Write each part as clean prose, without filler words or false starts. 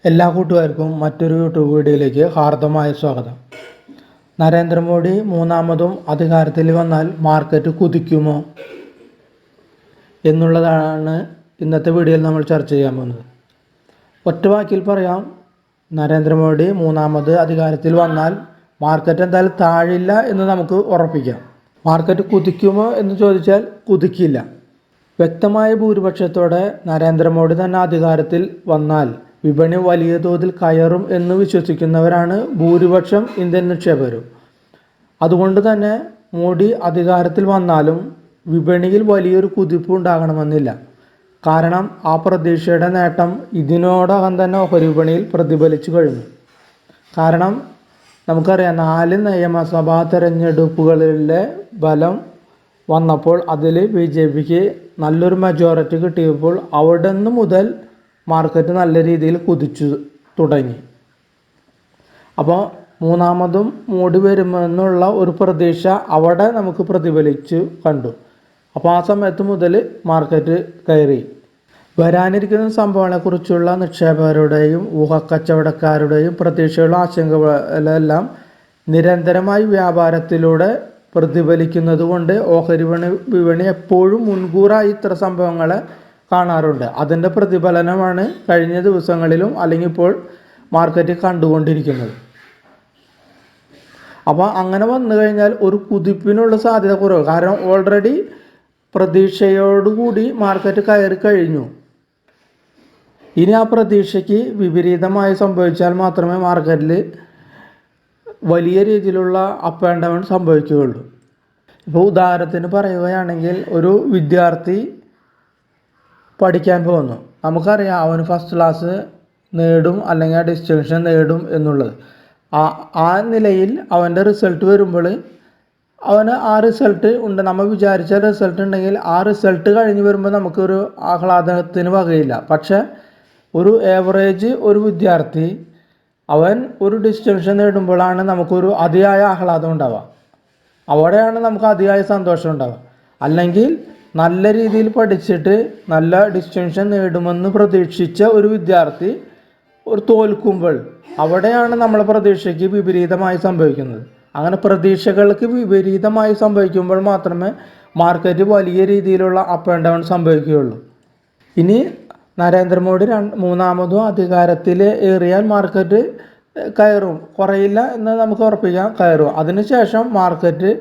എല്ലാ കൂട്ടുകാർക്കും മറ്റൊരു യൂട്യൂബ് വീഡിയോയിലേക്ക് ഹാർദമായ സ്വാഗതം. നരേന്ദ്രമോദി മൂന്നാമതും അധികാരത്തിൽ വന്നാൽ മാർക്കറ്റ് കുതിക്കുമോ എന്നുള്ളതാണ് ഇന്നത്തെ വീഡിയോയിൽ നമ്മൾ ചർച്ച ചെയ്യാൻ പോകുന്നത്. ഒറ്റ വാക്കിൽ പറയാം, നരേന്ദ്രമോദി മൂന്നാമത് അധികാരത്തിൽ വന്നാൽ മാർക്കറ്റ് എന്തായാലും താഴില്ല എന്ന് നമുക്ക് ഉറപ്പിക്കാം. മാർക്കറ്റ് കുതിക്കുമോ എന്ന് ചോദിച്ചാൽ കുതിക്കില്ല. വ്യക്തമായ ഭൂരിപക്ഷത്തോടെ നരേന്ദ്രമോദി തന്നെ അധികാരത്തിൽ വന്നാൽ വിപണി വലിയ തോതിൽ കയറും എന്ന് വിശ്വസിക്കുന്നവരാണ് ഭൂരിപക്ഷം ഇന്ത്യൻ നിക്ഷേപകരും. അതുകൊണ്ട് തന്നെ മോഡി അധികാരത്തിൽ വന്നാലും വിപണിയിൽ വലിയൊരു കുതിപ്പ് ഉണ്ടാകണമെന്നില്ല. കാരണം ആ പ്രതീക്ഷയുടെ നേട്ടം ഇതിനോടകം തന്നെ ഓഹരി വിപണിയിൽ പ്രതിഫലിച്ചു കഴിഞ്ഞു. കാരണം നമുക്കറിയാം, 4 നിയമസഭാ തെരഞ്ഞെടുപ്പുകളിലെ ഫലം വന്നപ്പോൾ അതിൽ BJPക്ക് നല്ലൊരു മെജോറിറ്റി കിട്ടിയപ്പോൾ അവിടെ നിന്ന് മുതൽ മാർക്കറ്റ് നല്ല രീതിയിൽ കുതിച്ചു തുടങ്ങി. അപ്പോൾ മൂന്നാമതും മോഡി വരുമെന്നുള്ള ഒരു പ്രതീക്ഷ അവിടെ നമുക്ക് പ്രതിഫലിച്ചു കണ്ടു. അപ്പോൾ ആ സമയത്ത് മുതൽ മാർക്കറ്റ് കയറി. വരാനിരിക്കുന്ന സംഭവങ്ങളെക്കുറിച്ചുള്ള നിക്ഷേപകരുടെയും ഊഹക്കച്ചവടക്കാരുടെയും പ്രതീക്ഷകളും ആശങ്കകളെല്ലാം നിരന്തരമായി വ്യാപാരത്തിലൂടെ പ്രതിഫലിക്കുന്നത് കൊണ്ട് ഓഹരി വിപണി എപ്പോഴും മുൻകൂറായി ഇത്ര സംഭവങ്ങളെ കാണാറുണ്ട്. അതിൻ്റെ പ്രതിഫലനമാണ് കഴിഞ്ഞ ദിവസങ്ങളിലും അല്ലെങ്കിൽ ഇപ്പോൾ മാർക്കറ്റ് കണ്ടുകൊണ്ടിരിക്കുന്നത്. അപ്പോൾ അങ്ങനെ വന്നു കഴിഞ്ഞാൽ ഒരു കുതിപ്പിനുള്ള സാധ്യത കുറവ്. കാരണം ഓൾറെഡി പ്രതീക്ഷയോടുകൂടി മാർക്കറ്റ് കയറി കഴിഞ്ഞു. ഇനി ആ പ്രതീക്ഷയ്ക്ക് വിപരീതമായി സംഭവിച്ചാൽ മാത്രമേ മാർക്കറ്റിൽ വലിയ രീതിയിലുള്ള അപ്പ് ആൻഡ് ഡൗൺ സംഭവിക്കുകയുള്ളൂ. ഇപ്പോൾ ഉദാഹരണത്തിന് പറയുകയാണെങ്കിൽ, ഒരു വിദ്യാർത്ഥി പഠിക്കാൻ പോകുന്നു. നമുക്കറിയാം അവന് ഫസ്റ്റ് ക്ലാസ് നേടും അല്ലെങ്കിൽ ഡിസ്റ്റിങ്ഷൻ നേടും എന്നുള്ളത്. ആ നിലയിൽ അവൻ്റെ റിസൾട്ട് വരുമ്പോൾ അവന് ആ റിസൾട്ട് ഉണ്ട്, നമ്മൾ വിചാരിച്ച റിസൾട്ട് ഉണ്ടെങ്കിൽ ആ റിസൾട്ട് കഴിഞ്ഞ് വരുമ്പോൾ നമുക്കൊരു ആഹ്ലാദത്തിന് വകയില്ല. പക്ഷേ ഒരു ഏവറേജ് ഒരു വിദ്യാർത്ഥി അവൻ ഒരു ഡിസ്റ്റിങ്ഷൻ നേടുമ്പോഴാണ് നമുക്കൊരു അതിയായ ആഹ്ലാദം ഉണ്ടാവുക. അവിടെയാണ് നമുക്ക് അതിയായ സന്തോഷം ഉണ്ടാവുക. അല്ലെങ്കിൽ നല്ല രീതിയിൽ പഠിച്ചിട്ട് നല്ല ഡിസ്റ്റിങ്ഷൻ നേടുമെന്ന് പ്രതീക്ഷിച്ച ഒരു വിദ്യാർത്ഥി ഒരു തോൽക്കുമ്പോൾ അവിടെയാണ് നമ്മളെ പ്രതീക്ഷയ്ക്ക് വിപരീതമായി സംഭവിക്കുന്നത്. അങ്ങനെ പ്രതീക്ഷകൾക്ക് വിപരീതമായി സംഭവിക്കുമ്പോൾ മാത്രമേ മാർക്കറ്റ് വലിയ രീതിയിലുള്ള അപ്പ് ആൻഡ് ഡൗൺ സംഭവിക്കുകയുള്ളൂ. ഇനി നരേന്ദ്രമോദി മൂന്നാമതും അധികാരത്തിൽ ഏറിയാൽ മാർക്കറ്റ് കയറും, കുറയില്ല എന്ന് നമുക്ക് ഉറപ്പിക്കാം, കയറും. അതിനുശേഷം മാർക്കറ്റ്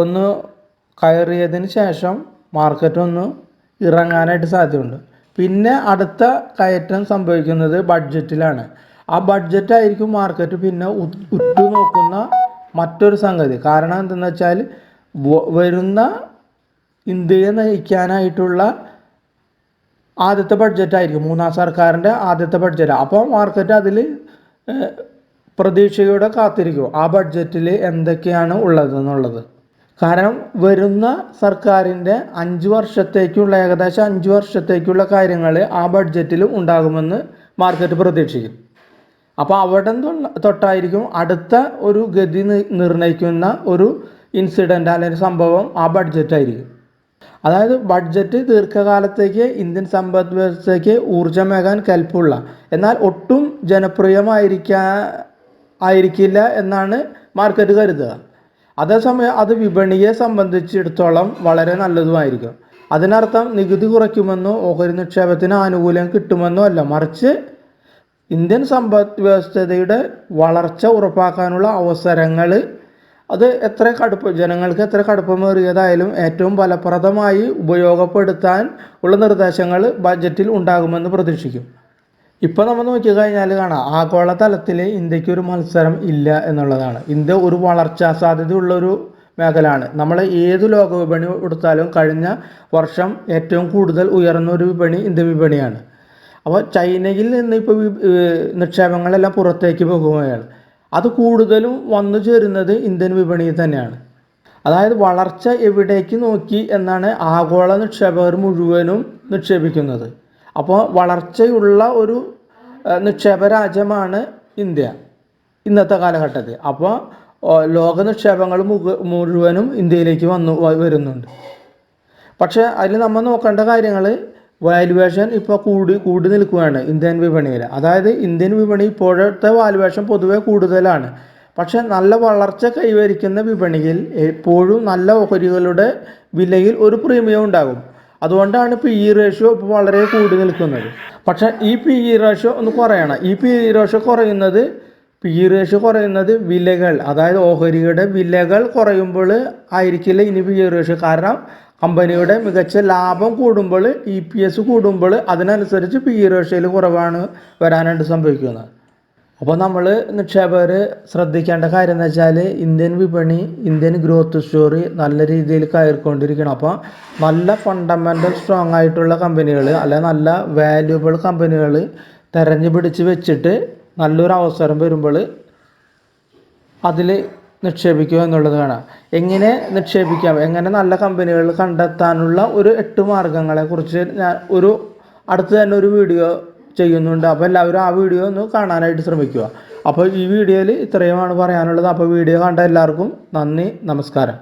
ഒന്ന് കയറിയതിന് ശേഷം മാർക്കറ്റ് ഒന്ന് ഇറങ്ങാനായിട്ട് സാധ്യതയുണ്ട്. പിന്നെ അടുത്ത കയറ്റം സംഭവിക്കുന്നത് ബഡ്ജറ്റിലാണ്. ആ ബഡ്ജറ്റായിരിക്കും മാർക്കറ്റ് പിന്നെ ഉറ്റുനോക്കുന്ന മറ്റൊരു സംഗതി. കാരണം എന്തെന്ന് വെച്ചാൽ, വരുന്ന ഇന്ത്യയെ നയിക്കാനായിട്ടുള്ള ആദ്യത്തെ ബഡ്ജറ്റായിരിക്കും, മൂന്നാം സർക്കാരിൻ്റെ ആദ്യത്തെ ബഡ്ജറ്റ്. അപ്പോൾ മാർക്കറ്റ് അതിൽ പ്രതീക്ഷയോടെ കാത്തിരിക്കും ആ ബഡ്ജറ്റിൽ എന്തൊക്കെയാണ് ഉള്ളതെന്നുള്ളത്. കാരണം വരുന്ന സർക്കാരിൻ്റെ 5 വർഷത്തേക്കുള്ള ഏകദേശം 5 വർഷത്തേക്കുള്ള കാര്യങ്ങൾ ആ ബഡ്ജറ്റിൽ ഉണ്ടാകുമെന്ന് മാർക്കറ്റ് പ്രതീക്ഷിക്കും. അപ്പോൾ അവിടെ തൊട്ടായിരിക്കും അടുത്ത ഒരു ഗതി നിർണ്ണയിക്കുന്ന ഒരു ഇൻസിഡൻ്റ് അല്ലെങ്കിൽ സംഭവം ആ ബഡ്ജറ്റായിരിക്കും. അതായത് ബഡ്ജറ്റ് ദീർഘകാലത്തേക്ക് ഇന്ത്യൻ സമ്പദ് വ്യവസ്ഥയ്ക്ക് ഊർജ്ജമേകാൻ കെൽപ്പുള്ള, എന്നാൽ ഒട്ടും ആയിരിക്കില്ല എന്നാണ് മാർക്കറ്റ് കരുതുക. അതേസമയം അത് വിപണിയെ സംബന്ധിച്ചിടത്തോളം വളരെ നല്ലതുമായിരിക്കും. അതിനർത്ഥം നികുതി കുറയ്ക്കുമെന്നോ ഓഹരി നിക്ഷേപത്തിന് ആനുകൂല്യം കിട്ടുമെന്നോ അല്ല, മറിച്ച് ഇന്ത്യൻ സമ്പദ് വ്യവസ്ഥയുടെ വളർച്ച ഉറപ്പാക്കാനുള്ള അവസരങ്ങൾ അത് ജനങ്ങൾക്ക് എത്ര കടുപ്പമേറിയതായാലും ഏറ്റവും ഫലപ്രദമായി ഉപയോഗപ്പെടുത്താൻ ഉള്ള നിർദ്ദേശങ്ങൾ ബഡ്ജറ്റിൽ ഉണ്ടാകുമെന്ന് പ്രതീക്ഷിക്കും. ഇപ്പോൾ നമ്മൾ നോക്കിക്കഴിഞ്ഞാൽ കാണാം, ആഗോള തലത്തിൽ ഇന്ത്യക്കൊരു മത്സരം ഇല്ല എന്നുള്ളതാണ്. ഇന്ത്യ ഒരു വളർച്ചാ സാധ്യതയുള്ളൊരു മേഖലയാണ്. നമ്മൾ ഏത് ലോക വിപണി എടുത്താലും കഴിഞ്ഞ വർഷം ഏറ്റവും കൂടുതൽ ഉയർന്ന ഒരു വിപണി ഇന്ത്യൻ വിപണിയാണ്. അപ്പോൾ ചൈനയിൽ നിന്ന് ഇപ്പോൾ നിക്ഷേപങ്ങളെല്ലാം പുറത്തേക്ക് പോകുകയാണ്. അത് കൂടുതലും വന്നു ചേരുന്നത് ഇന്ത്യൻ വിപണിയിൽ തന്നെയാണ്. അതായത് വളർച്ച എവിടേക്ക് നോക്കി എന്നാണ് ആഗോള നിക്ഷേപകർ മുഴുവനും നിക്ഷേപിക്കുന്നത്. അപ്പോൾ വളർച്ചയുള്ള ഒരു നിക്ഷേപ രാജ്യമാണ് ഇന്ത്യ ഇന്നത്തെ കാലഘട്ടത്തിൽ. അപ്പോൾ ലോക നിക്ഷേപങ്ങൾ മുഴുവനും ഇന്ത്യയിലേക്ക് വരുന്നുണ്ട്. പക്ഷേ അതിൽ നമ്മൾ നോക്കേണ്ട കാര്യങ്ങൾ, വാല്യുവേഷൻ ഇപ്പോൾ കൂടി നിൽക്കുകയാണ് ഇന്ത്യൻ വിപണിയിൽ. അതായത് ഇന്ത്യൻ വിപണി ഇപ്പോഴത്തെ വാല്യുവേഷൻ പൊതുവെ കൂടുതലാണ്. പക്ഷെ നല്ല വളർച്ച കൈവരിക്കുന്ന വിപണിയിൽ എപ്പോഴും നല്ല ഓഹരികളുടെ വിലയിൽ ഒരു പ്രീമിയം ഉണ്ടാകും. അതുകൊണ്ടാണ് PE റേഷ്യോ ഇപ്പോൾ വളരെ കൂടി നിൽക്കുന്നത്. പക്ഷേ ഈ PE റേഷ്യോ ഒന്ന് കുറയണം. ഈ PE റേഷ്യോ കുറയുന്നത് വിലകൾ, അതായത് ഓഹരിയുടെ വിലകൾ കുറയുമ്പോൾ ആയിരിക്കില്ല ഇനി PE റേഷ്യോ. കാരണം കമ്പനിയുടെ മികച്ച ലാഭം കൂടുമ്പോൾ, EPS കൂടുമ്പോൾ അതിനനുസരിച്ച് PE റേഷ്യോയിൽ കുറവാണ് വരാനായിട്ട് സംഭവിക്കുന്നത്. അപ്പോൾ നമ്മൾ നിക്ഷേപകർ ശ്രദ്ധിക്കേണ്ട കാര്യം എന്ന് വെച്ചാൽ ഇന്ത്യൻ വിപണി, ഇന്ത്യൻ ഗ്രോത്ത് സ്റ്റോറി നല്ല രീതിയിൽ കയറിക്കൊണ്ടിരിക്കണം. അപ്പോൾ നല്ല ഫണ്ടമെൻ്റൽ സ്ട്രോങ് ആയിട്ടുള്ള കമ്പനികൾ, അല്ലെ നല്ല വാല്യുബിൾ കമ്പനികൾ തിരഞ്ഞു പിടിച്ച് വെച്ചിട്ട് നല്ലൊരു അവസരം വരുമ്പോൾ അതിൽ നിക്ഷേപിക്കുക എന്നുള്ളത് കാണാം. എങ്ങനെ നിക്ഷേപിക്കാം, എങ്ങനെ നല്ല കമ്പനികൾ കണ്ടെത്താനുള്ള ഒരു 8 മാർഗ്ഗങ്ങളെക്കുറിച്ച് ഞാൻ അടുത്ത് തന്നെ ഒരു വീഡിയോ ചെയ്യുന്നുണ്ട്. അപ്പോൾ എല്ലാവരും ആ വീഡിയോ ഒന്ന് കാണാനായിട്ട് ശ്രമിക്കുക. അപ്പോൾ ഈ വീഡിയോയിൽ ഇത്രയുമാണ് പറയാനുള്ളത്. അപ്പോൾ വീഡിയോ കണ്ട എല്ലാവർക്കും നന്ദി, നമസ്കാരം.